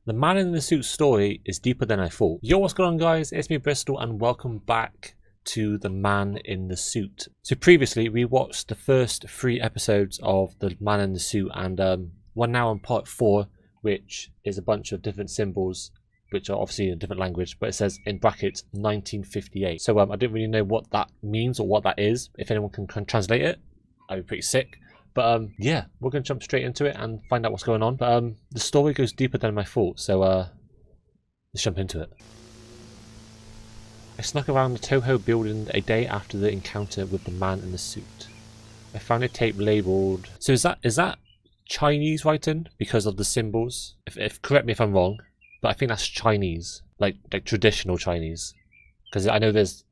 The man in the suit story is deeper than I thought. Yo, what's going on guys? It's me Bristol and welcome back to The Man in the Suit. So previously we watched the first 3 episodes of The Man in the Suit and we're now on part 4, which is a bunch of different symbols which are obviously in a different language, but it says in brackets 1958. So I didn't really know what that means or what that is. If anyone can translate it, I'd be pretty sick. But yeah, we're going to jump straight into it and find out what's going on. But the story goes deeper than I thought, so let's jump into it. I snuck around the Toho building a day after the encounter with the man in the suit. I found a tape labelled... So is that Chinese writing because of the symbols? If correct me if I'm wrong, but I think that's Chinese, like traditional Chinese. Because I know there's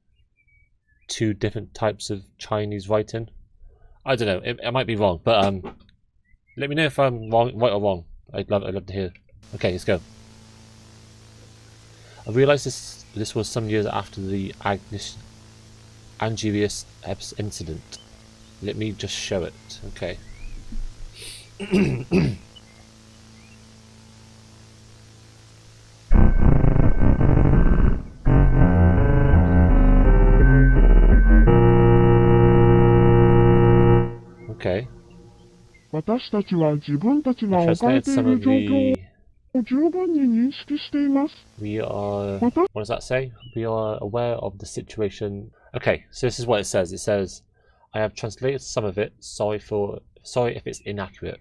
2 different types of Chinese writing. I don't know, I might be wrong, but let me know if I'm right or wrong. I'd love to hear. Okay, let's go. I realised this was some years after the Angerius incident. Let me just show it. Okay. Okay. 私たちは自分たちが置かれている状況を十分に認識しています。 We are... What does that say? We are aware of the situation. Okay, so this is what it says. It says, I have translated some of it. Sorry if it's inaccurate.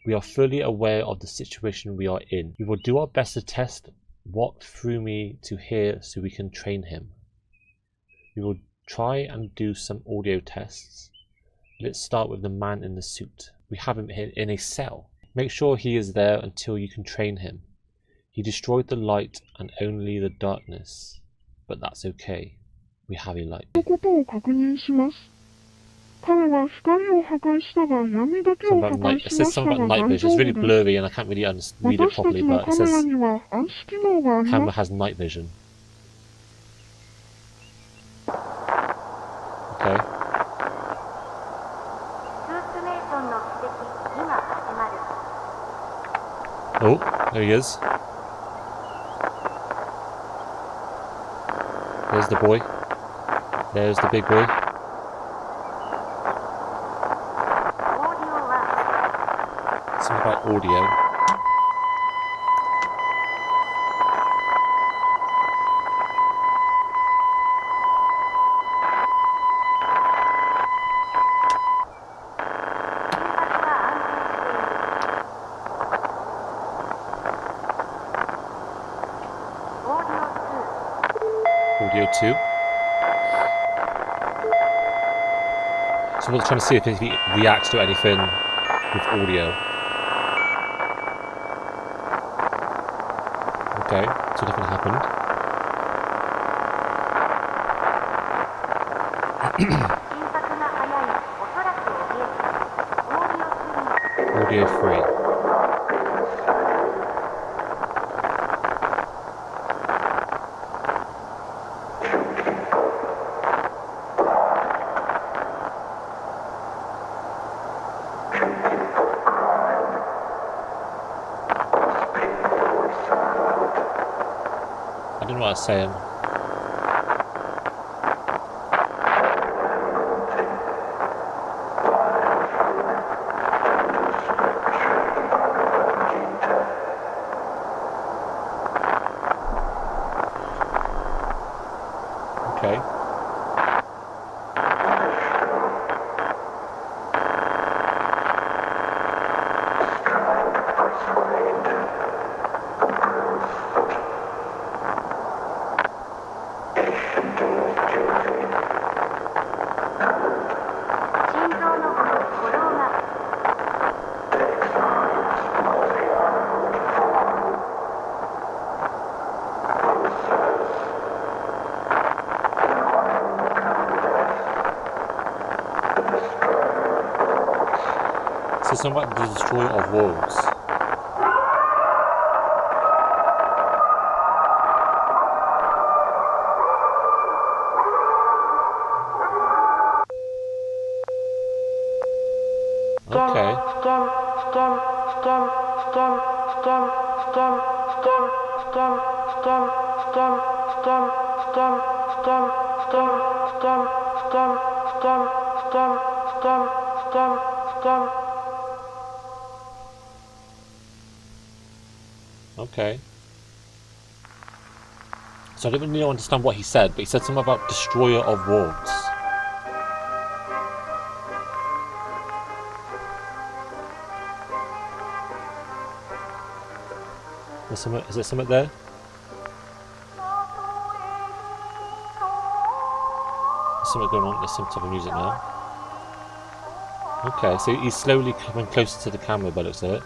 We are fully aware of the situation we are in. We will do our best to test what threw me to here so we can train him. We will try and do some audio tests. Let's start with the man in the suit. We have him in a cell. Make sure he is there until you can train him. He destroyed the light and only the darkness. But that's okay. We have a light. ことを確認します。彼は光を破壊したが闇だけを破壊しましたが something about night vision. It's really blurry and I can't really read it properly, but it says camera has night vision. Okay. Oh, there he is. There's the boy. There's the big boy. Something about audio. Audio 2. So we're trying to see if he reacts to anything with audio. Okay, so nothing happened. Audio 3. I don't know what I was saying. Okay. So something about the destroyer of worlds. Okay. Okay. So I don't really understand what he said, but he said something about destroyer of worlds. Is there something there? There's something going on. There's some type of music now. Okay, so he's slowly coming closer to the camera by the looks of it.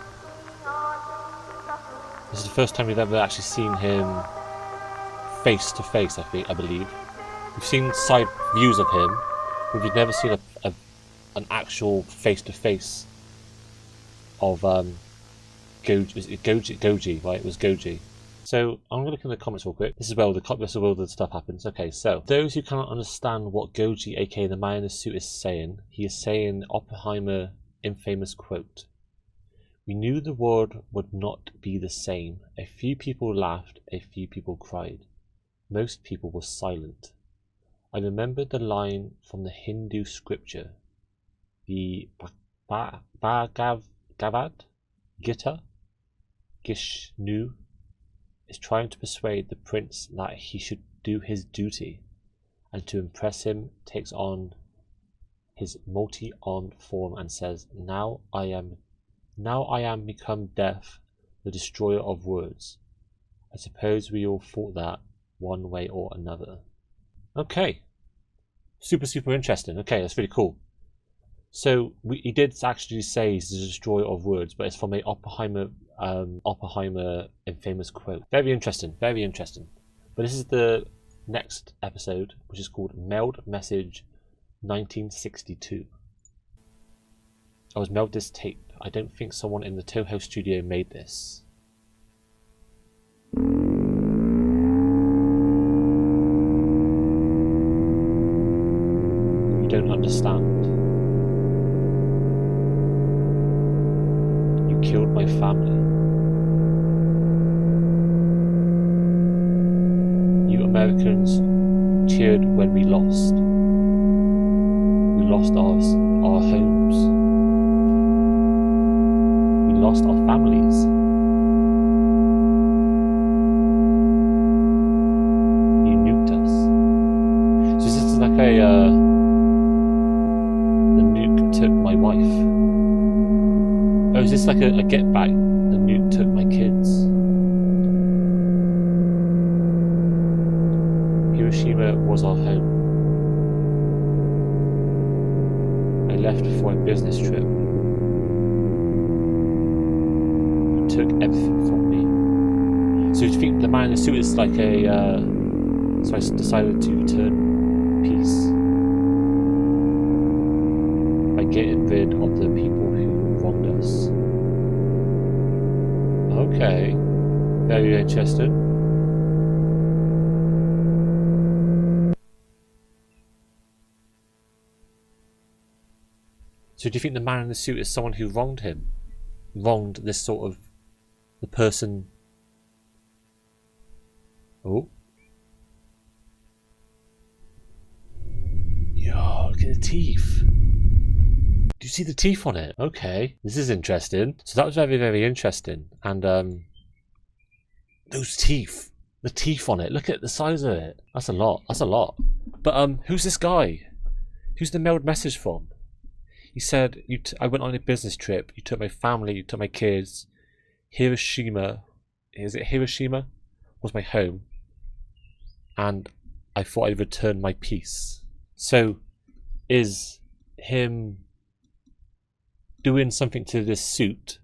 This is the first time we've ever actually seen him face to face, I believe. We've seen side views of him, but we've never seen an actual face to face of Goji. Was it Goji, right? It was Goji. So I'm going to look in the comments real quick. This is where the stuff happens. Okay, so those who cannot understand what Goji, aka the man in the suit, is saying, he is saying Oppenheimer infamous quote. We knew the world would not be the same. A few people laughed, a few people cried. Most people were silent. I remembered the line from the Hindu scripture, the Bhagavad Gita, Gishnu is trying to persuade the prince that he should do his duty, and to impress him takes on his multi-armed form and says, Now I am become death, the destroyer of words. I suppose we all thought that one way or another. Okay. Super interesting. Okay, that's really cool. So he did actually say he's the destroyer of words, but it's from a Oppenheimer infamous quote. Very interesting. But this is the next episode, which is called Mailed Message 1962. I was mailed this tape. I don't think someone in the Toho studio made this. You don't understand. You killed my family. You Americans cheered when we lost. We lost our homes. We lost our families. You nuked us. So this is like the nuke took my wife. Oh, is this like a get back? The nuke took my kids. Hiroshima was our home. I left for a business trip. You took everything from me. So you think the man in the suit is like so I decided to turn peace by getting rid of the people who wronged us. Okay, very interesting. So do you think the man in the suit is someone who wronged him? Wronged this sort of the person. Oh. Yo, look at the teeth. Do you see the teeth on it? Okay, this is interesting. So that was very interesting. And those teeth, the teeth on it. Look at the size of it. That's a lot. But who's this guy? Who's the mailed message from? He said, I went on a business trip. You took my family. You took my kids. Hiroshima. Is it Hiroshima? Was my home. And I thought I'd return my peace. So, is him doing something to this suit,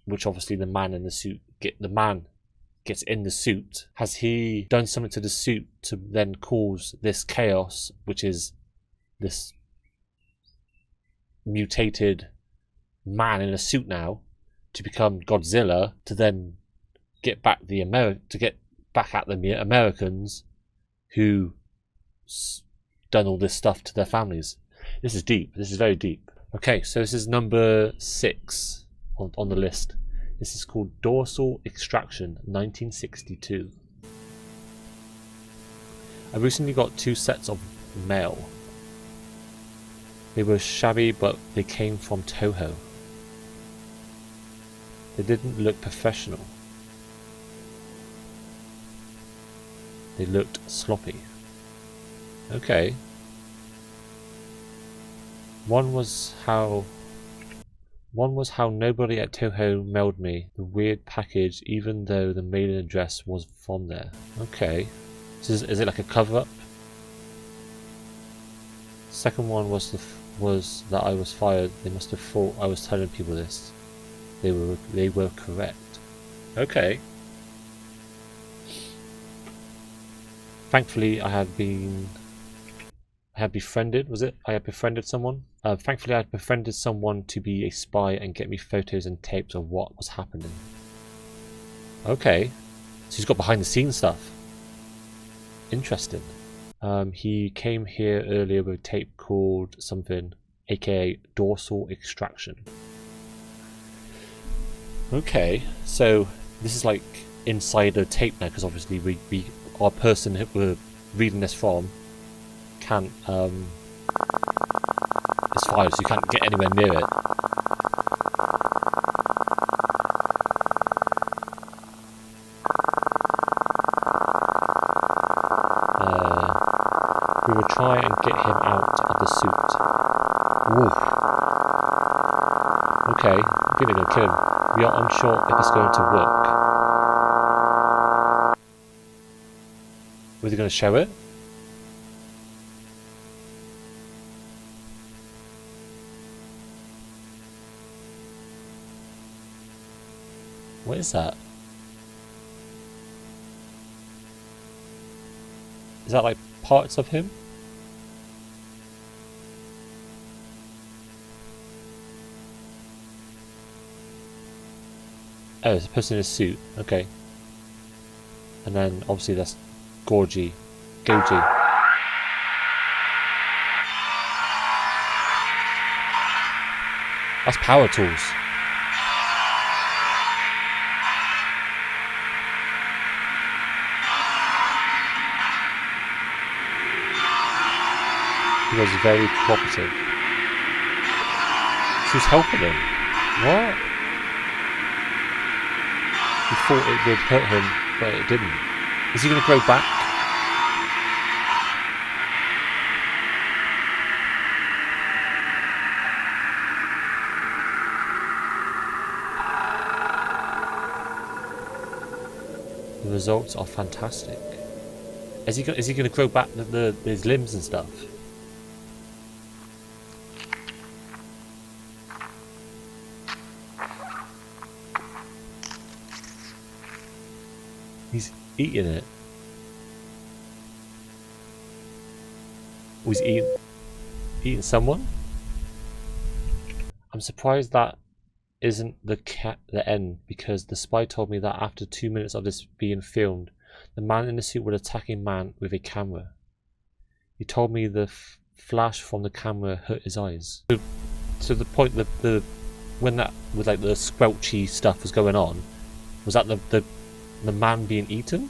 which obviously the man in the suit gets in the suit, has he done something to the suit to then cause this chaos, which is this mutated man in a suit now to become Godzilla, to then get back at the Americans who done all this stuff to their families? This is deep. This is very deep. Okay, so this is number 6 on the list. This is called Dorsal Extraction 1962. I recently got 2 sets of mail. They were shabby, but they came from Toho. They didn't look professional. They looked sloppy. Okay. One was how nobody at Toho mailed me the weird package, even though the mailing address was from there. Okay. So is it like a cover-up? Second one was that I was fired. They must have thought I was telling people this. They were correct. Okay. Thankfully, I had befriended. Was it? I had befriended someone. Thankfully, I had befriended someone to be a spy and get me photos and tapes of what was happening. Okay. So he's got behind the scenes stuff. Interesting. He came here earlier with a tape called something, aka Dorsal Extraction. Okay, so this is like insider tape now, because obviously our person that we're reading this from can't it's fired, so you can't get anywhere near it. We will try and get him out of the suit. Ooh. Okay, I think they're going to kill him. We are unsure if it's going to work. Were they going to show it? What is that? Is that like parts of him? Oh, it's a person in a suit. Okay. And then obviously that's Goji. That's power tools. He was very cooperative. She was helping him. What? He thought it would hurt him, but it didn't. Is he going to grow back? The results are fantastic. Is he going to grow back his limbs and stuff? He's eating it. Was he eating someone? I'm surprised that isn't the end, because the spy told me that after 2 minutes of this being filmed, the man in the suit would attack a man with a camera. He told me the flash from the camera hurt his eyes. So the point when that with like the squelchy stuff was going on, was that the man being eaten?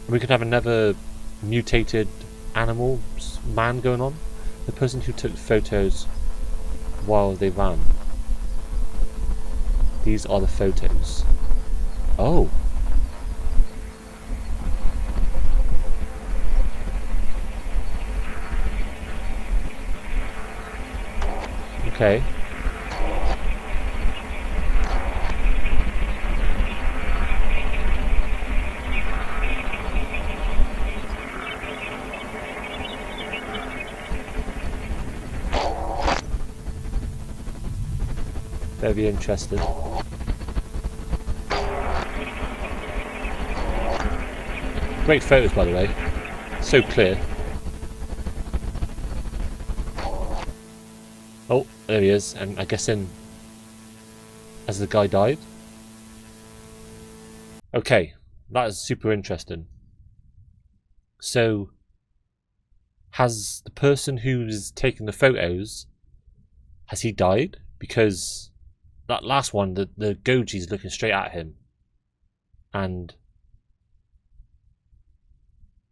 We could have another mutated animal man going on. The person who took photos while they ran. These are the photos. Oh. Okay. Very interesting. Great photos, by the way. So clear. Oh, there he is. And I guess as the guy died. Okay, that is super interesting. So, has the person who's taken the photos, has he died? Because that last one, the Goji's looking straight at him. And...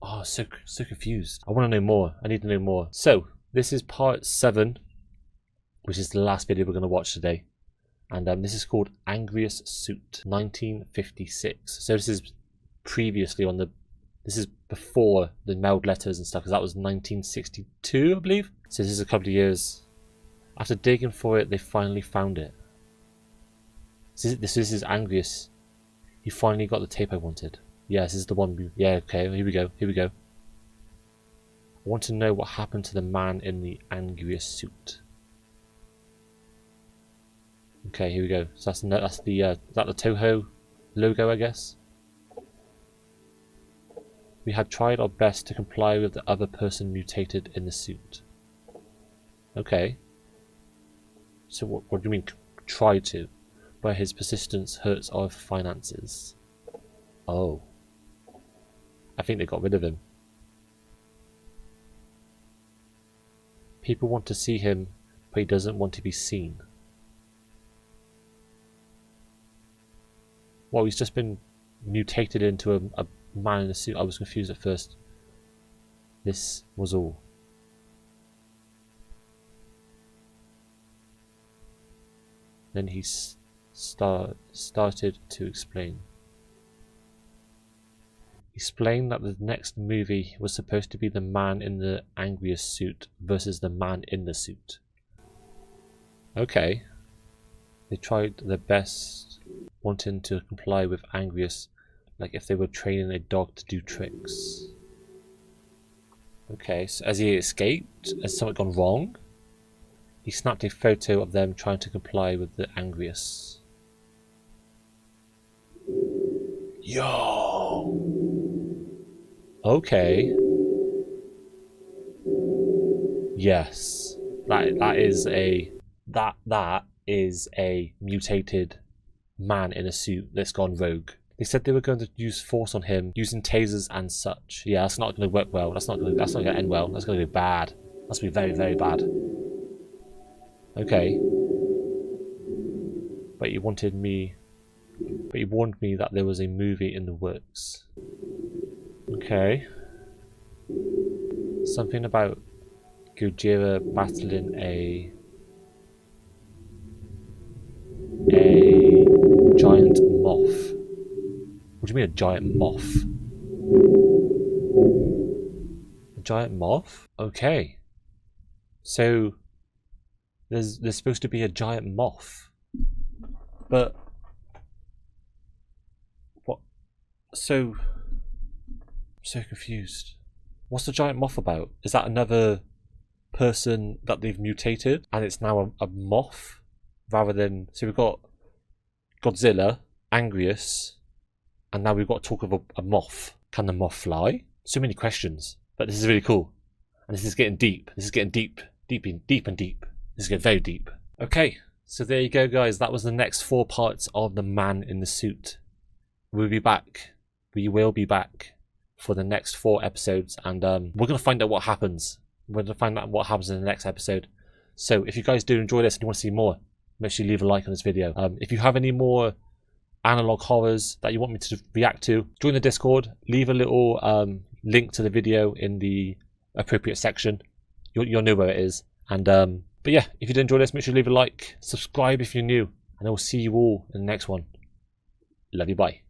oh, so confused. I want to know more. I need to know more. So, this is part 7, which is the last video we're going to watch today. And this is called Angriest Suit, 1956. So this is previously on the... this is before the mailed letters and stuff, because that was 1962, I believe. So this is a couple of years. After digging for it, they finally found it. This is Angriest. He finally got the tape I wanted. Yes, this is the one. Yeah, okay, here we go. Here we go. I want to know what happened to the man in the angriest suit. Okay, here we go. So that's the is that the Toho logo, I guess. We had tried our best to comply with the other person mutated in the suit. Okay. So what do you mean try to? But his persistence hurts our finances. Oh. I think they got rid of him. People want to see him, but he doesn't want to be seen. Well, he's just been mutated into a man in a suit. I was confused at first. This was all. Then he started to explain. Explained that the next movie was supposed to be the man in the angriest suit versus the man in the suit. Okay. They tried their best, wanting to comply with angriest, like if they were training a dog to do tricks. Okay, so has he escaped? Has something gone wrong? He snapped a photo of them trying to comply with the angriest. Yo! Okay. Yes. That is a mutated man in a suit that's gone rogue. They said they were going to use force on him using tasers and such. Yeah, that's not going to work well. That's not going to end well. That's going to be bad. That's going to be very, very bad. Okay. But you warned me that there was a movie in the works. Okay. Something about Godzilla battling a giant moth. What do you mean a giant moth? A giant moth? Okay. So there's supposed to be a giant moth. But what? So confused. What's the giant moth about? Is that another person that they've mutated and it's now a moth rather than... so we've got Godzilla, Angriest, and now we've got talk of a moth. Can the moth fly? So many questions, but this is really cool. And this is getting deep. This is getting deep and deep. This is getting very deep. Okay, so there you go, guys. That was the next 4 parts of The Man in the Suit. We'll be back. We will be back for the next 4 episodes, and we're going to find out what happens. We're going to find out what happens in the next episode. So if you guys do enjoy this and you want to see more, make sure you leave a like on this video. If you have any more analog horrors that you want me to react to, join the Discord. Leave a little link to the video in the appropriate section. You'll know where it is. And but yeah, if you did enjoy this, make sure you leave a like, subscribe if you're new, and I will see you all in the next one. Love you, bye.